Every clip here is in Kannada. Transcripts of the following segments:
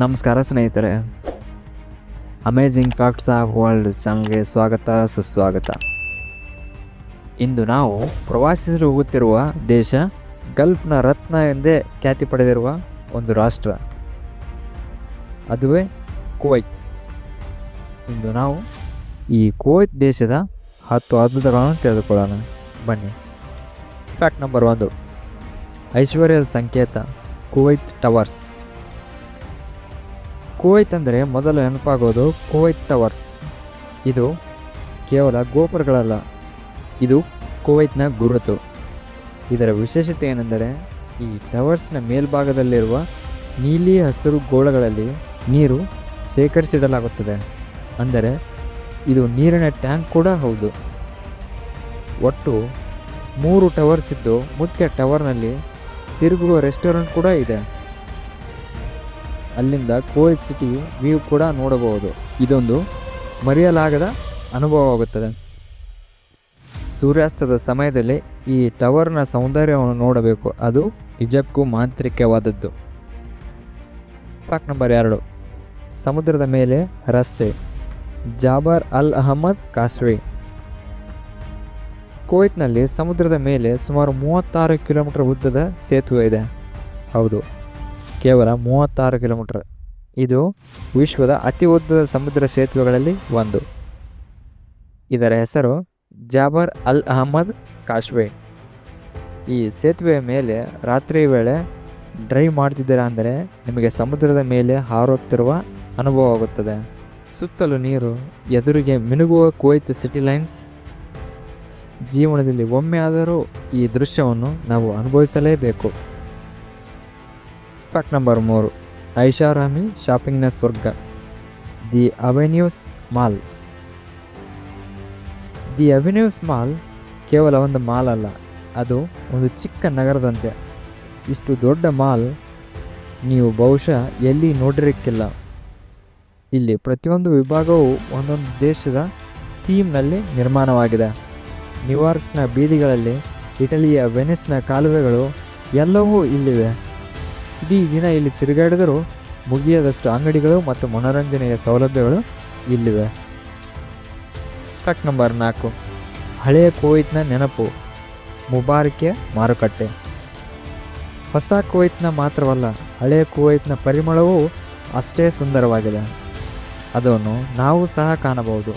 ನಮಸ್ಕಾರ ಸ್ನೇಹಿತರೆ, ಅಮೇಜಿಂಗ್ ಫ್ಯಾಕ್ಟ್ಸ್ ಆಫ್ ವರ್ಲ್ಡ್ ಚಾನಲ್ಗೆ ಸ್ವಾಗತ ಸುಸ್ವಾಗತ. ಇಂದು ನಾವು ಪ್ರವಾಸಿಸಲು ಹೋಗುತ್ತಿರುವ ದೇಶ ಗಲ್ಫ್ನ ರತ್ನ ಎಂದೇ ಖ್ಯಾತಿ ಪಡೆದಿರುವ ಒಂದು ರಾಷ್ಟ್ರ, ಅದುವೇ ಕುವೈತ್. ಇಂದು ನಾವು ಈ ಕುವೈತ್ ದೇಶದ 10 ಅದ್ಭುತಗಳನ್ನು ತಿಳಿದುಕೊಳ್ಳೋಣ. ಬನ್ನಿ. ಫ್ಯಾಕ್ಟ್ ನಂಬರ್ 1, ಐಶ್ವರ್ಯದ ಸಂಕೇತ ಕುವೈತ್ ಟವರ್ಸ್. ಕುವೈತ್ ಅಂದರೆ ಮೊದಲು ನೆನಪಾಗೋದು ಕುವೈತ್ ಟವರ್ಸ್. ಇದು ಕೇವಲ ಗೋಪುರಗಳಲ್ಲ, ಇದು ಕುವೈತ್ನ ಗುರುತು. ಇದರ ವಿಶೇಷತೆ ಏನೆಂದರೆ ಈ ಟವರ್ಸ್ನ ಮೇಲ್ಭಾಗದಲ್ಲಿರುವ ನೀಲಿ ಹಸಿರು ಗೋಳಗಳಲ್ಲಿ ನೀರು ಶೇಖರಿಸಿಡಲಾಗುತ್ತದೆ. ಅಂದರೆ ಇದು ನೀರಿನ ಟ್ಯಾಂಕ್ ಕೂಡ ಹೌದು. ಒಟ್ಟು 3 ಟವರ್ಸ್ ಇದ್ದು ಮುಖ್ಯ ಟವರ್ನಲ್ಲಿ ತಿರುಗುವ ರೆಸ್ಟೋರೆಂಟ್ ಕೂಡ ಇದೆ. ಅಲ್ಲಿಂದ ಕುವೈತ್ ಸಿಟಿ ವ್ಯೂ ಕೂಡ ನೋಡಬಹುದು. ಇದೊಂದು ಮರೆಯಲಾಗದ ಅನುಭವವಾಗುತ್ತದೆ. ಸೂರ್ಯಾಸ್ತದ ಸಮಯದಲ್ಲಿ ಈ ಟವರ್ನ ಸೌಂದರ್ಯವನ್ನು ನೋಡಬೇಕು, ಅದು ನಿಜಕ್ಕೂ ಮಾಂತ್ರಿಕವಾದದ್ದು. ಫ್ಯಾಕ್ಟ್ ನಂಬರ್ 2, ಸಮುದ್ರದ ಮೇಲೆ ರಸ್ತೆ ಜಾಬರ್ ಅಲ್ ಅಹಮದ್ ಕಾಸ್ವೆ. ಕುವೈತ್ನಲ್ಲಿ ಸಮುದ್ರದ ಮೇಲೆ ಸುಮಾರು 36 ಕಿಲೋಮೀಟರ್ ಉದ್ದದ ಸೇತುವೆ ಇದೆ. ಹೌದು, ಕೇವಲ 36 ಕಿಲೋಮೀಟರ್. ಇದು ವಿಶ್ವದ ಅತಿ ಉದ್ದದ ಸಮುದ್ರ ಸೇತುವೆಗಳಲ್ಲಿ ಒಂದು. ಇದರ ಹೆಸರು ಜಾಬರ್ ಅಲ್ ಅಹಮದ್ ಕಾಸ್ವೆ. ಈ ಸೇತುವೆಯ ಮೇಲೆ ರಾತ್ರಿ ವೇಳೆ ಡ್ರೈವ್ ಮಾಡ್ತಿದ್ದೀರಾ ಅಂದರೆ ನಿಮಗೆ ಸಮುದ್ರದ ಮೇಲೆ ಹಾರುತ್ತಿರುವ ಅನುಭವವಾಗುತ್ತದೆ. ಸುತ್ತಲೂ ನೀರು, ಎದುರಿಗೆ ಮಿನುಗುವ ಕುವೈತ್ ಸಿಟಿ ಲೈನ್ಸ್. ಜೀವನದಲ್ಲಿ ಒಮ್ಮೆ ಆದರೂ ಈ ದೃಶ್ಯವನ್ನು ನಾವು ಅನುಭವಿಸಲೇಬೇಕು. ಫ್ಯಾಕ್ಟ್ ನಂಬರ್ 3, ಐಷಾರಾಮಿ ಶಾಪಿಂಗ್ನ ಸ್ವರ್ಗ the avenues mall. The avenues mall ಕೇವಲ ಒಂದು ಮಾಲ್ ಅಲ್ಲ, ಅದು ಒಂದು ಚಿಕ್ಕ ನಗರದಂತೆ. ಇಷ್ಟು ದೊಡ್ಡ ಮಾಲ್ ನೀವು ಬಹುಶಃ ಎಲ್ಲಿ ನೋಡಿರಕ್ಕಿಲ್ಲ. ಇಲ್ಲಿ ಪ್ರತಿಯೊಂದು ವಿಭಾಗವು ಒಂದೊಂದು ದೇಶದ ಥೀಮ್ನಲ್ಲಿ ನಿರ್ಮಾಣವಾಗಿದೆ. ನ್ಯೂಯಾರ್ಕ್ನ ಬೀದಿಗಳಲ್ಲಿ, ಇಟಲಿಯ ವೆನಿಸ್ನ ಕಾಲುವೆಗಳು ಎಲ್ಲವೂ ಇಲ್ಲಿವೆ. ಇಡೀ ದಿನ ಇಲ್ಲಿ ತಿರುಗಾಡಿದರೂ ಮುಗಿಯದಷ್ಟು ಅಂಗಡಿಗಳು ಮತ್ತು ಮನೋರಂಜನೆಯ ಸೌಲಭ್ಯಗಳು ಇಲ್ಲಿವೆ. ಫ್ಯಾಕ್ಟ್ ನಂಬರ್ 4, ಹಳೆಯ ಕುವೈತ್ನ ನೆನಪು ಮುಬಾರಕಿಯ ಮಾರುಕಟ್ಟೆ. ಹೊಸ ಕುವೈತ್ನ ಮಾತ್ರವಲ್ಲ, ಹಳೆಯ ಕುವೈತ್ನ ಪರಿಮಳವೂ ಅಷ್ಟೇ ಸುಂದರವಾಗಿದೆ. ಅದನ್ನು ನಾವು ಸಹ ಕಾಣಬಹುದು.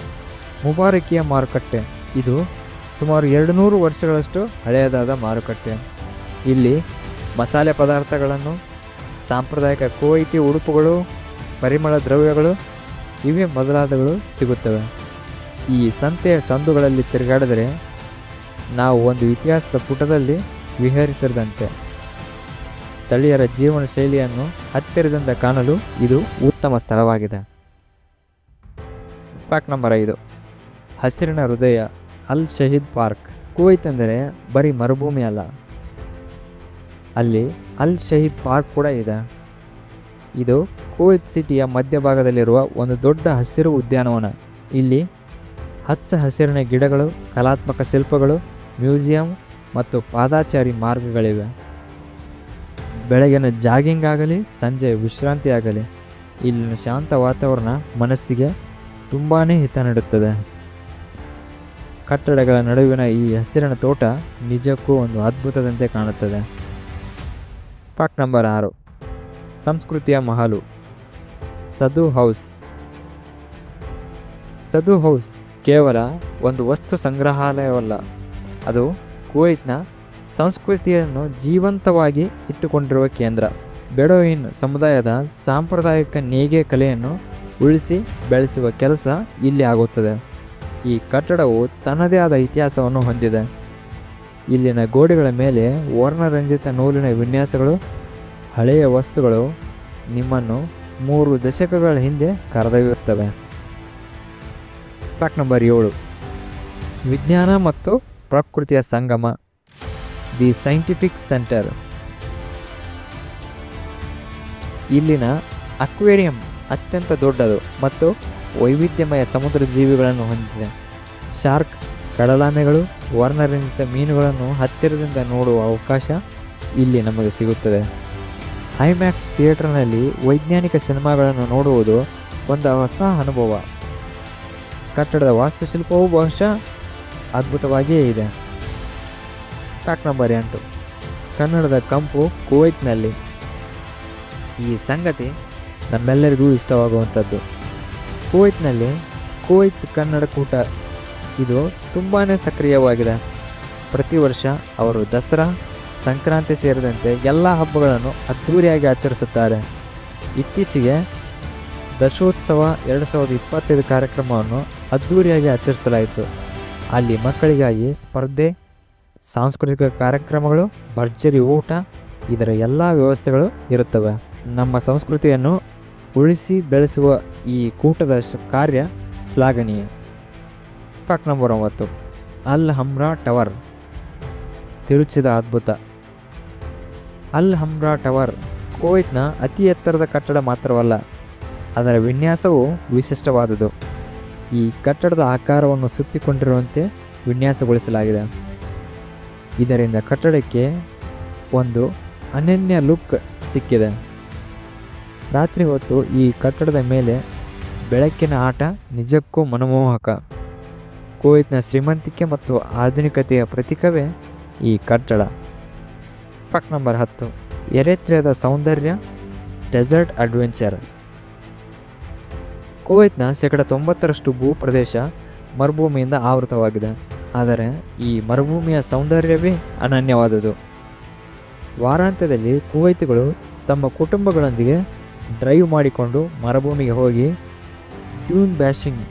ಮುಬಾರಕಿಯ ಮಾರುಕಟ್ಟೆ ಇದು ಸುಮಾರು 200 ವರ್ಷಗಳಷ್ಟು ಹಳೆಯದಾದ ಮಾರುಕಟ್ಟೆ. ಇಲ್ಲಿ ಮಸಾಲೆ ಪದಾರ್ಥಗಳನ್ನು, ಸಾಂಪ್ರದಾಯಿಕ ಕುವೈತಿ ಉಡುಪುಗಳು, ಪರಿಮಳ ದ್ರವ್ಯಗಳು ಇವೇ ಮೊದಲಾದಗಳು ಸಿಗುತ್ತವೆ. ಈ ಸಂತೆಯ ಸಂದುಗಳಲ್ಲಿ ತಿರುಗಾಡಿದರೆ ನಾವು ಒಂದು ಇತಿಹಾಸದ ಪುಟದಲ್ಲಿ ವಿಹರಿಸಿದಂತೆ. ಸ್ಥಳೀಯರ ಜೀವನ ಶೈಲಿಯನ್ನು ಹತ್ತಿರದಿಂದ ಕಾಣಲು ಇದು ಉತ್ತಮ ಸ್ಥಳವಾಗಿದೆ. ಫ್ಯಾಕ್ಟ್ ನಂಬರ್ 5, ಹಸಿರಿನ ಹೃದಯ ಅಲ್ ಶಹೀದ್ ಪಾರ್ಕ್. ಕುವೈತ್ ಅಂದರೆ ಬರೀ ಮರುಭೂಮಿ ಅಲ್ಲ, ಅಲ್ಲಿ ಅಲ್ ಶಹೀದ್ ಪಾರ್ಕ್ ಕೂಡ ಇದೆ. ಇದು ಕುವೈತ್ ಸಿಟಿಯ ಮಧ್ಯಭಾಗದಲ್ಲಿರುವ ಒಂದು ದೊಡ್ಡ ಹಸಿರು ಉದ್ಯಾನವನ. ಇಲ್ಲಿ ಹಚ್ಚ ಹಸಿರಿನ ಗಿಡಗಳು, ಕಲಾತ್ಮಕ ಶಿಲ್ಪಗಳು, ಮ್ಯೂಸಿಯಂ ಮತ್ತು ಪಾದಾಚಾರಿ ಮಾರ್ಗಗಳಿವೆ. ಬೆಳಗಿನ ಜಾಗಿಂಗ್ ಆಗಲಿ, ಸಂಜೆ ವಿಶ್ರಾಂತಿ ಆಗಲಿ, ಇಲ್ಲಿನ ಶಾಂತ ವಾತಾವರಣ ಮನಸ್ಸಿಗೆ ತುಂಬಾ ಹಿತ ನೀಡುತ್ತದೆ. ಕಟ್ಟಡಗಳ ನಡುವಿನ ಈ ಹಸಿರಿನ ತೋಟ ನಿಜಕ್ಕೂ ಒಂದು ಅದ್ಭುತದಂತೆ ಕಾಣುತ್ತದೆ. ಫ್ಯಾಕ್ಟ್ ನಂಬರ್ 6, ಸಂಸ್ಕೃತಿಯ ಮಹಲು ಸದು ಹೌಸ್. ಸದು ಹೌಸ್ ಕೇವಲ ಒಂದು ವಸ್ತು ಸಂಗ್ರಹಾಲಯವಲ್ಲ, ಅದು ಕುವೈತ್ನ ಸಂಸ್ಕೃತಿಯನ್ನು ಜೀವಂತವಾಗಿ ಇಟ್ಟುಕೊಂಡಿರುವ ಕೇಂದ್ರ. ಬೆಡೋಯಿನ್ ಸಮುದಾಯದ ಸಾಂಪ್ರದಾಯಿಕ ನೇಯ್ಗೆ ಕಲೆಯನ್ನು ಉಳಿಸಿ ಬೆಳೆಸುವ ಕೆಲಸ ಇಲ್ಲಿ ಆಗುತ್ತದೆ. ಈ ಕಟ್ಟಡವು ತನ್ನದೇ ಆದ ಇತಿಹಾಸವನ್ನು ಹೊಂದಿದೆ. ಇಲ್ಲಿನ ಗೋಡೆಗಳ ಮೇಲೆ ವರ್ಣರಂಜಿತ ನೂಲಿನ ವಿನ್ಯಾಸಗಳು, ಹಳೆಯ ವಸ್ತುಗಳು ನಿಮ್ಮನ್ನು 3 ದಶಕಗಳ ಹಿಂದೆ ಕರೆದೊಯ್ಯುತ್ತವೆ. ಫ್ಯಾಕ್ಟ್ ನಂಬರ್ 7, ವಿಜ್ಞಾನ ಮತ್ತು ಪ್ರಕೃತಿಯ ಸಂಗಮ ದಿ ಸೈಂಟಿಫಿಕ್ ಸೆಂಟರ್. ಇಲ್ಲಿನ ಅಕ್ವೇರಿಯಂ ಅತ್ಯಂತ ದೊಡ್ಡದು ಮತ್ತು ವೈವಿಧ್ಯಮಯ ಸಮುದ್ರ ಜೀವಿಗಳನ್ನು ಹೊಂದಿದೆ. ಶಾರ್ಕ್, ಕಡಲಾಮೆಗಳು, ವರ್ಣರಂಜಿತ ಮೀನುಗಳನ್ನು ಹತ್ತಿರದಿಂದ ನೋಡುವ ಅವಕಾಶ ಇಲ್ಲಿ ನಮಗೆ ಸಿಗುತ್ತದೆ. ಐಮ್ಯಾಕ್ಸ್ ಥಿಯೇಟರ್ನಲ್ಲಿ ವೈಜ್ಞಾನಿಕ ಸಿನಿಮಾಗಳನ್ನು ನೋಡುವುದು ಒಂದು ಹೊಸ ಅನುಭವ. ಕಟ್ಟಡದ ವಾಸ್ತುಶಿಲ್ಪವು ಬಹುಶಃ ಅದ್ಭುತವಾಗಿಯೇ ಇದೆ. ಫ್ಯಾಕ್ಟ್ ನಂಬರ್ 8, ಕನ್ನಡದ ಕಂಪು ಕುವೈತ್ನಲ್ಲಿ. ಈ ಸಂಗತಿ ನಮ್ಮೆಲ್ಲರಿಗೂ ಇಷ್ಟವಾಗುವಂಥದ್ದು. ಕುವೈತ್ನಲ್ಲಿ ಕುವೈತ್ ಕನ್ನಡ ಕೂಟ ಇದು ತುಂಬಾ ಸಕ್ರಿಯವಾಗಿದೆ. ಪ್ರತಿ ವರ್ಷ ಅವರು ದಸರಾ, ಸಂಕ್ರಾಂತಿ ಸೇರಿದಂತೆ ಎಲ್ಲ ಹಬ್ಬಗಳನ್ನು ಅದ್ಧೂರಿಯಾಗಿ ಆಚರಿಸುತ್ತಾರೆ. ಇತ್ತೀಚೆಗೆ ದಶೋತ್ಸವ 2025 ಕಾರ್ಯಕ್ರಮವನ್ನು ಅದ್ಧೂರಿಯಾಗಿ ಆಚರಿಸಲಾಯಿತು. ಅಲ್ಲಿ ಮಕ್ಕಳಿಗಾಗಿ ಸ್ಪರ್ಧೆ, ಸಾಂಸ್ಕೃತಿಕ ಕಾರ್ಯಕ್ರಮಗಳು, ಭರ್ಜರಿ ಊಟ, ಇದರ ಎಲ್ಲ ವ್ಯವಸ್ಥೆಗಳು ಇರುತ್ತವೆ. ನಮ್ಮ ಸಂಸ್ಕೃತಿಯನ್ನು ಉಳಿಸಿ ಬೆಳೆಸುವ ಈ ಕೂಟದ ಕಾರ್ಯ ಶ್ಲಾಘನೀಯ. ಫ್ಯಾಕ್ಟ್ ನಂಬರ್ 9, ಅಲ್ ಹಮ್ರಾ ಟವರ್ ತಿರುಚಿದ ಅದ್ಭುತ. ಅಲ್ ಹಮ್ರಾ ಟವರ್ ಕುವೈತ್ನ ಅತಿ ಎತ್ತರದ ಕಟ್ಟಡ ಮಾತ್ರವಲ್ಲ, ಅದರ ವಿನ್ಯಾಸವು ವಿಶಿಷ್ಟವಾದುದು. ಈ ಕಟ್ಟಡದ ಆಕಾರವನ್ನು ಸುತ್ತಿಕೊಂಡಿರುವಂತೆ ವಿನ್ಯಾಸಗೊಳಿಸಲಾಗಿದೆ. ಇದರಿಂದ ಕಟ್ಟಡಕ್ಕೆ ಒಂದು ಅನನ್ಯ ಲುಕ್ ಸಿಕ್ಕಿದೆ. ರಾತ್ರಿ ಹೊತ್ತು ಈ ಕಟ್ಟಡದ ಮೇಲೆ ಬೆಳಕಿನ ಆಟ ನಿಜಕ್ಕೂ ಮನಮೋಹಕ. ಕುವೈತ್ನ ಶ್ರೀಮಂತಿಕೆ ಮತ್ತು ಆಧುನಿಕತೆಯ ಪ್ರತೀಕವೇ ಈ ಕಟ್ಟಡ. ಫ್ಯಾಕ್ಟ್ ನಂಬರ್ 10, ಎರಿತ್ರಿಯಾದ ಸೌಂದರ್ಯ, ಡೆಸರ್ಟ್ ಅಡ್ವೆಂಚರ್. ಕುವೈತ್ನ 90% ಭೂಪ್ರದೇಶ ಮರುಭೂಮಿಯಿಂದ ಆವೃತವಾಗಿದೆ. ಆದರೆ ಈ ಮರುಭೂಮಿಯ ಸೌಂದರ್ಯವೇ ಅನನ್ಯವಾದುದು. ವಾರಾಂತ್ಯದಲ್ಲಿ ಕುವೈತಿಗಳು ತಮ್ಮ ಕುಟುಂಬಗಳೊಂದಿಗೆ ಡ್ರೈವ್ ಮಾಡಿಕೊಂಡು ಮರುಭೂಮಿಗೆ ಹೋಗಿ ಡ್ಯೂನ್ ಬ್ಯಾಶಿಂಗ್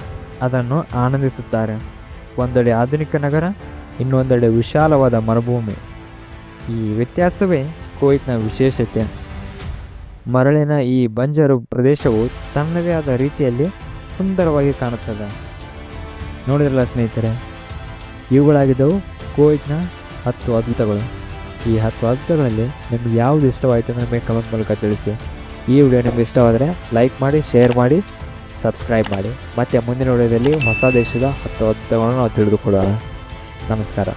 ಅದನ್ನು ಆನಂದಿಸುತ್ತಾರೆ. ಒಂದೆಡೆ ಆಧುನಿಕ ನಗರ, ಇನ್ನೊಂದೆಡೆ ವಿಶಾಲವಾದ ಮರುಭೂಮಿ. ಈ ವ್ಯತ್ಯಾಸವೇ ಕುವೈತ್ನ ವಿಶೇಷತೆ. ಮರಳಿನ ಈ ಬಂಜರು ಪ್ರದೇಶವು ತನ್ನದೇ ಆದ ರೀತಿಯಲ್ಲಿ ಸುಂದರವಾಗಿ ಕಾಣುತ್ತದೆ. ನೋಡಿದ್ರಲ್ಲ ಸ್ನೇಹಿತರೆ, ಇವುಗಳಾಗಿದ್ದವು ಕುವೈತ್ನ 10 ಅದ್ಭುತಗಳು. ಈ 10 ಅದ್ಭುತಗಳಲ್ಲಿ ನಿಮಗೆ ಯಾವುದು ಇಷ್ಟವಾಯಿತು ಅಂತ ನಮಗೆ ಕಮೆಂಟ್ ಮೂಲಕ ತಿಳಿಸಿ. ಈ ವಿಡಿಯೋ ನಿಮಗೆ ಇಷ್ಟವಾದರೆ ಲೈಕ್ ಮಾಡಿ, ಶೇರ್ ಮಾಡಿ, ಸಬ್ಸ್ಕ್ರೈಬ್ ಮಾಡಿ. ಮತ್ತು ಮುಂದಿನ ವಿಡಿಯೋದಲ್ಲಿ ಹೊಸ ದೇಶದ 10 ಅದ್ಭುತಗಳನ್ನು ನಾವು ತಿಳಿದುಕೊಳ್ಳೋಣ. ನಮಸ್ಕಾರ.